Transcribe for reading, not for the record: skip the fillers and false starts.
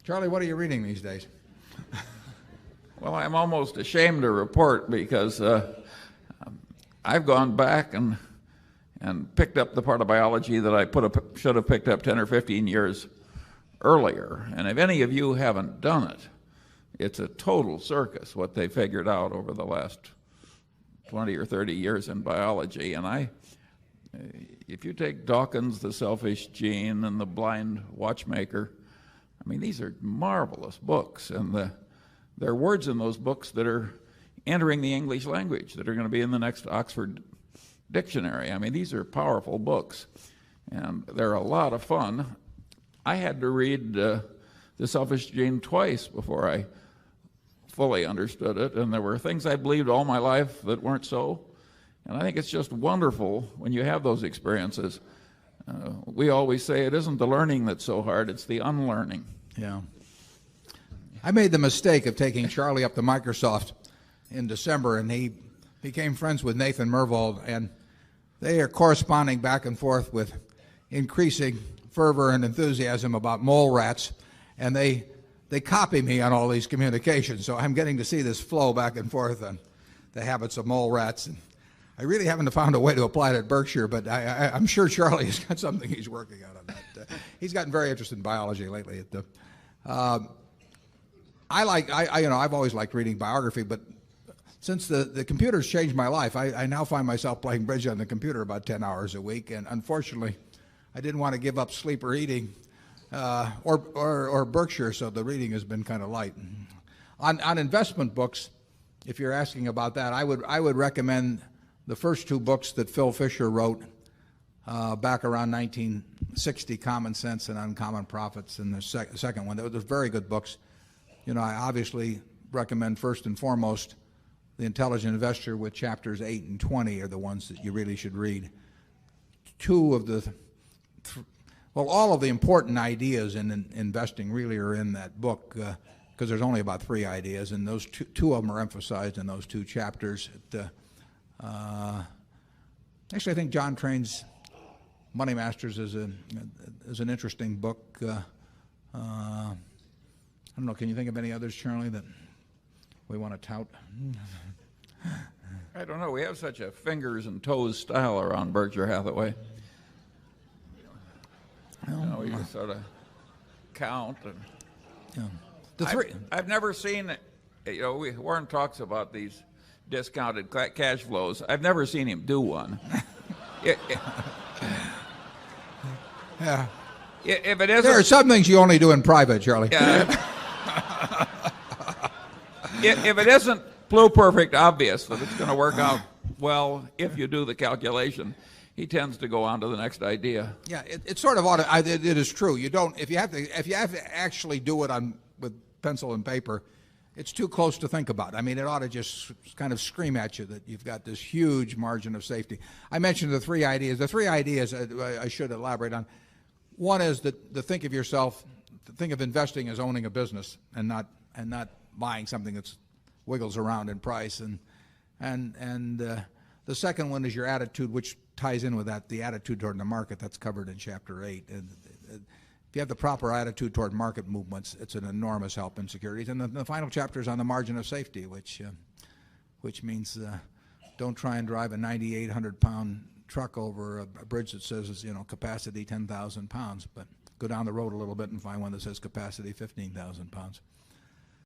Charlie, what are you reading these days? Well, I'm almost ashamed to report because I've gone back and picked up the part of biology that I should have picked up 10 or 15 years earlier. And if any of you haven't done it, it's a total circus what they figured out over the last 20 or 30 years in biology. And if you take Dawkins, The Selfish Gene, and The Blind Watchmaker, I mean, these are marvelous books. And there are words in those books that are entering the English language, that are going to be in the next Oxford dictionary. I mean, these are powerful books, and they're a lot of fun. I had to read The Selfish Gene twice before I fully understood it, and there were things I believed all my life that weren't so. And I think it's just wonderful when you have those experiences. We always say it isn't the learning that's so hard, it's the unlearning. Yeah. I made the mistake of taking Charlie up to Microsoft in December, and he became friends with Nathan Myhrvold, and they are corresponding back and forth with increasing fervor and enthusiasm about mole rats, and they copy me on all these communications. So I'm getting to see this flow back and forth on the habits of mole rats. And I really haven't found a way to apply it at Berkshire, but I'm sure Charlie has got something he's working on that. He's gotten very interested in biology lately. I've always liked reading biography, but since the computer's changed my life, I now find myself playing bridge on the computer about 10 hours a week, and unfortunately, I didn't want to give up sleep or eating or Berkshire, so the reading has been kind of light. On investment books, if you're asking about that, I would recommend the first two books that Phil Fisher wrote back around 1960, Common Sense and Uncommon Profits, and the second one. Those were very good books. You know, I obviously recommend first and foremost The Intelligent Investor, with chapters 8 and 20 are the ones that you really should read. All of the important ideas in investing really are in that book, because there's only about 3 ideas, and those two of them are emphasized in those 2 chapters. Actually, I think John Train's Money Masters is an interesting book. I don't know. Can you think of any others, Charlie, that we want to tout? I don't know. We have such a fingers and toes style around Berkshire Hathaway. You know, we just sort of count. I've never seen, Warren talks about these discounted cash flows. I've never seen him do one. Yeah. If it isn't, there are some things you only do in private, Charlie. If it isn't pluperfect obvious that it's going to work out well if you do the calculation, he tends to go on to the next idea. Yeah, it's sort of it is true. You don't if you have to actually do it with pencil and paper, it's too close to think about. I mean, it ought to just kind of scream at you that you've got this huge margin of safety. I mentioned the 3 ideas. The 3 ideas I should elaborate on. One is to think of yourself, to think of investing as owning a business and not buying something that wiggles around in price. And the second one is your attitude, which ties in with that, the attitude toward the market. That's covered in chapter 8. And if you have the proper attitude toward market movements, it's an enormous help in securities. And the final chapter is on the margin of safety, which means don't try and drive a 9,800-pound truck over a bridge that says, capacity 10,000 pounds, but go down the road a little bit and find one that says capacity 15,000 pounds.